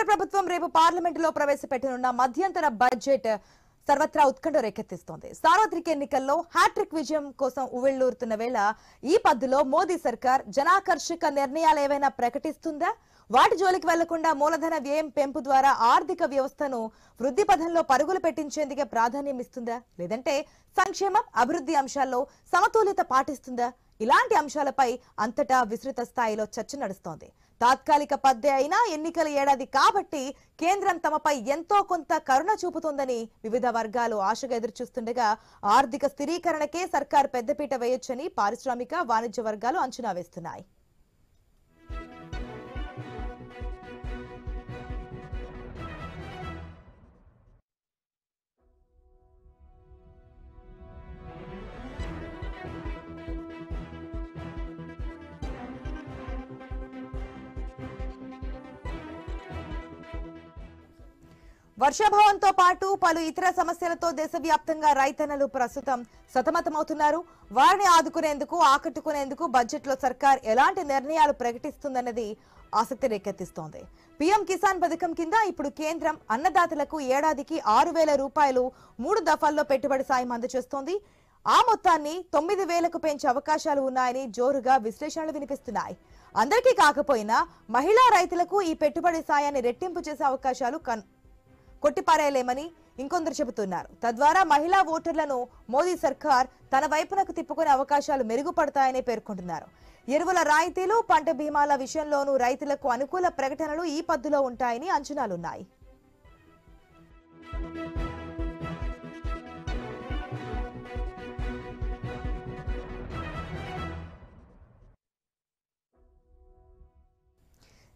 రాష్ట్ర ప్రభుత్వం రేపు పార్లమెంటులో ప్రవేశపెట్టనున్న మధ్యంతర బడ్జెట్ సర్వత్రా ఉత్కంఠ రేకెత్తిస్తోంది. సార్వత్రిక ఎన్నికల్లో హ్యాట్రిక్ విజయం కోసం ఉవ్విళ్లూరుతున్న వేళ ఈ పద్ధతిలో మోదీ సర్కార్ జనాకర్షక నిర్ణయాలు ఏవైనా ప్రకటిస్తుందా? వాటి జోలికి వెళ్లకుండా మూలధన వ్యయం పెంపు ద్వారా ఆర్థిక వ్యవస్థను వృద్ధి పథంలో పరుగులు పెట్టించేందుకే ప్రాధాన్యం ఇస్తుందా? లేదంటే సంక్షేమం, అభివృద్ధి అంశాల్లో సమతుల్యత పాటిస్తుందా? ఇలాంటి అంశాలపై అంతటా విస్తృత స్థాయిలో చర్చ నడుస్తోంది. తాత్కాలిక పద్ధతి అయినా ఎన్నికల ఏడాది కాబట్టి కేంద్రం తమపై ఎంతో కొంత కరుణ చూపుతుందని వివిధ వర్గాలు ఆశగా ఎదురుచూస్తుండగా ఆర్థిక స్థిరీకరణకే సర్కార్ పెద్దపీట వేయొచ్చని పారిశ్రామిక, వాణిజ్య వర్గాలు అంచనా వేస్తున్నాయి. వర్షాభావంతో పాటు పలు ఇతర సమస్యలతో దేశవ్యాప్తంగా రైతన్నలు ప్రస్తుతం సతమతమవుతున్నారు. వారిని ఆదుకునేందుకు, ఆకట్టుకునేందుకు బడ్జెట్లో సర్కార్ ఎలాంటి నిర్ణయాలు ప్రకటిస్తుందన్నది ఆసక్తి రేకెత్తిస్తోంది. పీఎం కిసాన్ పథకం కింద ఇప్పుడు కేంద్రం అన్నదాతలకు ఏడాదికి 6,000 రూపాయలు 3 దఫాల్లో పెట్టుబడి సాయం అందజేస్తోంది. ఆ మొత్తాన్ని 9,000కు పెంచే అవకాశాలు ఉన్నాయని జోరుగా విశ్లేషణలు వినిపిస్తున్నాయి. అందరికీ కాకపోయినా మహిళా రైతులకు ఈ పెట్టుబడి సాయాన్ని రెట్టింపు చేసే అవకాశాలు కొట్టిపారేయలేమని ఇంకొందరు చెబుతున్నారు. తద్వారా మహిళా ఓటర్లను మోదీ సర్కార్ తన వైపునకు తిప్పుకునే అవకాశాలు మెరుగుపడతాయని పేర్కొంటున్నారు. ఎరువుల రాయితీలు, పంట బీమాల విషయంలోనూ రైతులకు అనుకూల ప్రకటనలు ఈ పద్ధతిలో ఉంటాయని అంచనాలున్నాయి.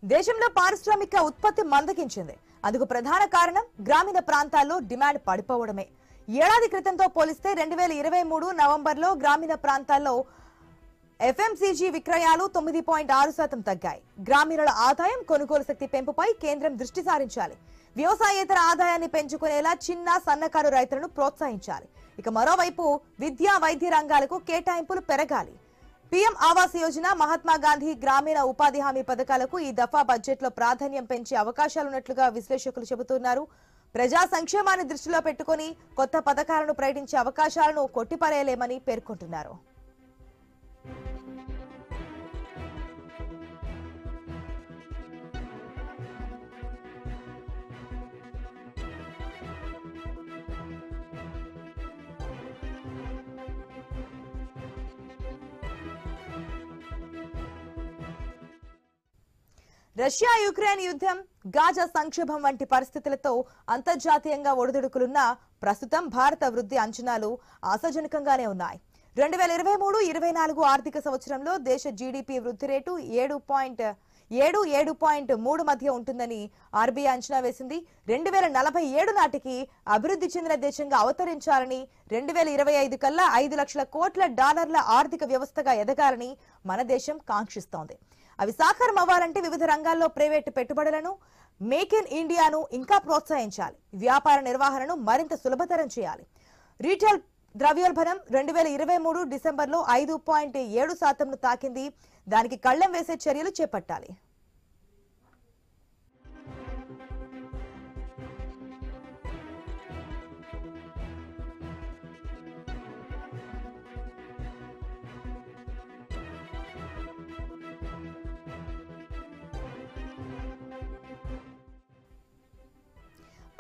దేశంలో పారిశ్రామిక ఉత్పత్తి మందగించింది. అందుకు ప్రధాన కారణం గ్రామీణ ప్రాంతాల్లో డిమాండ్ పడిపోవడమే. ఏడాది క్రితంతో పోలిస్తే 2023 నవంబర్లో గ్రామీణ ప్రాంతాల్లో ఎఫ్ఎంసీజీ విక్రయాలు 9.6% తగ్గాయి. గ్రామీణుల ఆదాయం, కొనుగోలు శక్తి పెంపుపై కేంద్రం దృష్టి సారించాలి. వ్యవసాయేతర ఆదాయాన్ని పెంచుకునేలా చిన్న, సన్నకారు రైతులను ప్రోత్సహించాలి. ఇక మరోవైపు విద్యా, వైద్య రంగాలకు కేటాయింపులు పెరగాలి. పీఎం ఆవాస్ యోజన, మహాత్మా గాంధీ గ్రామీణ ఉపాధి హామీ పథకాలకు ఈ దఫా బడ్జెట్లో ప్రాధాన్యం పెంచే అవకాశాలున్నట్లుగా విశ్లేషకులు చెబుతున్నారు. ప్రజా సంక్షేమాన్ని దృష్టిలో పెట్టుకుని కొత్త పథకాలను ప్రకటించే అవకాశాలను కొట్టిపారేయలేమని పేర్కొంటున్నారు. రష్యా యుక్రెయిన్ యుద్ధం, గాజా సంక్షోభం వంటి పరిస్థితులతో అంతర్జాతీయంగా ఒడిదుడుకులున్న ప్రస్తుతం భారత వృద్ధి అంచనాలు ఆశాజనకంగానే ఉన్నాయి. 2023-24 ఆర్థిక సంవత్సరంలో దేశ జీడీపీ వృద్ధి రేటు 7.3 మధ్య ఉంటుందని ఆర్బీఐ అంచనా వేసింది. 2047 నాటికి అభివృద్ధి చెందిన దేశంగా అవతరించాలని, 2025 కల్లా 5 లక్షల కోట్ల డాలర్ల ఆర్థిక వ్యవస్థగా ఎదగాలని మన దేశం కాంక్షిస్తోంది. అవి సాకారం అవ్వాలంటే వివిధ రంగాల్లో ప్రైవేటు పెట్టుబడులను, మేక్ ఇన్ ఇండియాను ఇంకా ప్రోత్సహించాలి. వ్యాపార నిర్వహణను మరింత సులభతరం చేయాలి. రీటైల్ ద్రవ్యోల్బణం 2023 డిసెంబర్లో 5.7% తాకింది. దానికి కళ్లెం వేసే చర్యలు చేపట్టాలి.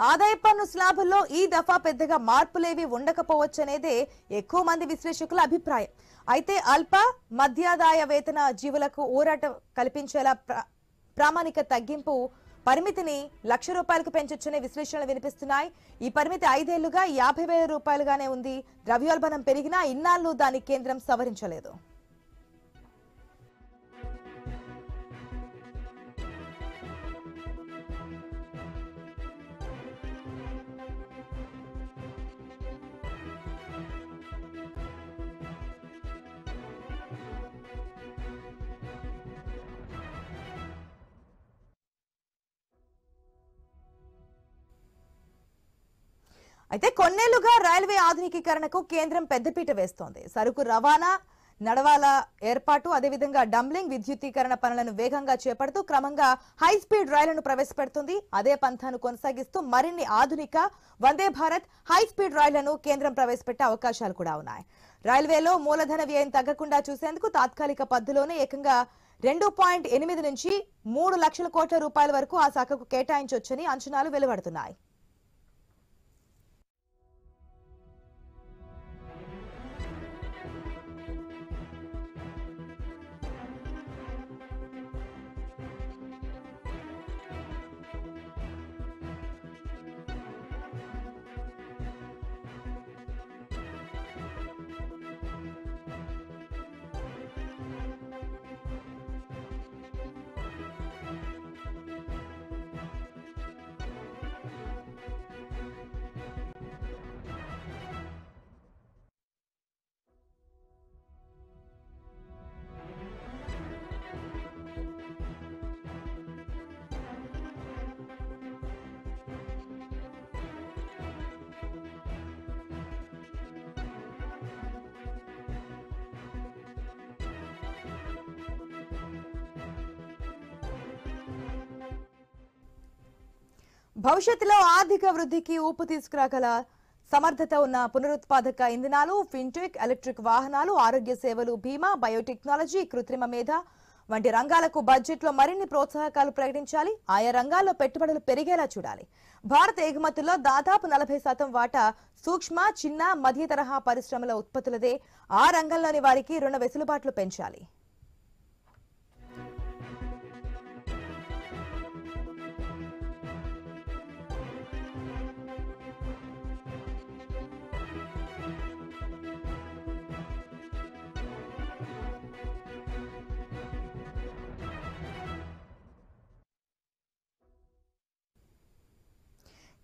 ఆదాయ పన్ను స్లాబుల్లో ఈ దఫా పెద్దగా మార్పులేవి ఉండకపోవచ్చనేదే ఎక్కువ మంది విశ్లేషకుల అభిప్రాయం. అయితే అల్ప, మధ్యాదాయ వేతన జీవులకు ఊరట కల్పించేలా ప్రామాణిక తగ్గింపు పరిమితిని ₹1,00,000 పెంచొచ్చనే విశ్లేషణలు వినిపిస్తున్నాయి. ఈ పరిమితి 5 ఏళ్లుగా 50,000 రూపాయలుగానే ఉంది. ద్రవ్యోల్బణం పెరిగినా ఇన్నాళ్లు దాన్ని కేంద్రం సవరించలేదు. అయితే కొన్నేళ్లుగా రైల్వే ఆధునికీకరణకు కేంద్రం పెద్దపీట వేస్తోంది. సరుకు రవాణా, నడవాల ఏర్పాటు అదేవిధంగా డంబ్లింగ్ విద్యుతీకరణ పనులను వేగంగా చేపడుతూ క్రమంగా హై స్పీడ్ రైళ్లను ప్రవేశపెడుతుంది. అదే పంథాను కొనసాగిస్తూ మరిన్ని ఆధునిక వందే భారత్ హై స్పీడ్ రైళ్లను కేంద్రం ప్రవేశపెట్టే అవకాశాలు కూడా ఉన్నాయి. రైల్వేలో మూలధన వ్యయం తగ్గకుండా చూసేందుకు తాత్కాలిక పద్ధతిలోనే ఏకంగా 2.8 నుంచి 3 లక్షల కోట్ల రూపాయల వరకు ఆ శాఖకు కేటాయించొచ్చని అంచనాలు వెలువడుతున్నాయి. భవిష్యత్తులో ఆర్థిక వృద్ధికి ఊపు తీసుకురాగల సమర్థత ఉన్న పునరుత్పాదక ఇంధనాలు, ఫిన్టెక్, ఎలక్ట్రిక్ వాహనాలు, ఆరోగ్య సేవలు, బీమా, బయోటెక్నాలజీ, కృత్రిమ మేధ వంటి రంగాలకు బడ్జెట్లో మరిన్ని ప్రోత్సాహకాలు ప్రకటించాలి. ఆయా రంగాల్లో పెట్టుబడులు పెరిగేలా చూడాలి. భారత ఎగుమతుల్లో దాదాపు 40% వాటా సూక్ష్మ, చిన్న, మధ్య తరహా పరిశ్రమల ఉత్పత్తులదే. ఆ రంగంలోని వారికి రుణ వెసులుబాట్లు పెంచాలి.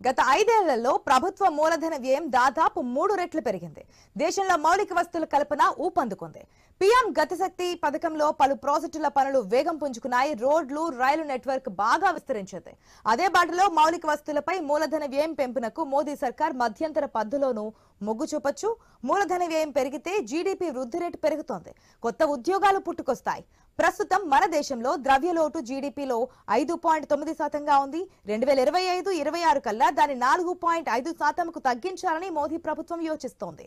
గత 5 ఏళ్లలో ప్రభుత్వ మూలధన వ్యయం దాదాపు 3 రెట్లు పెరిగింది. దేశంలో మౌలిక వస్తువుల కల్పన ఊపందుకుంది. పీఎం గతిశక్తి పథకంలో పలు ప్రాజెక్టుల పనులు వేగం పుంజుకున్నాయి. రోడ్లు, రైలు నెట్వర్క్ బాగా విస్తరించింది. అదే బాటలో మౌలిక వస్తువులపై మూలధన వ్యయం పెంపునకు మోదీ సర్కార్ మధ్యంతర పద్ధతిలోనూ మొగ్గు చూపొచ్చు. మూలధన వ్యయం పెరిగితే జీడీపీ వృద్ధి రేటు పెరుగుతోంది. కొత్త ఉద్యోగాలు పుట్టుకొస్తాయి. ప్రస్తుతం మన దేశంలో ద్రవ్యలోటు జీడీపీలో 5.9%గా ఉంది. 2025-26 కల్లా దాన్ని 4.5%కు తగ్గించాలని మోదీ ప్రభుత్వం యోచిస్తోంది.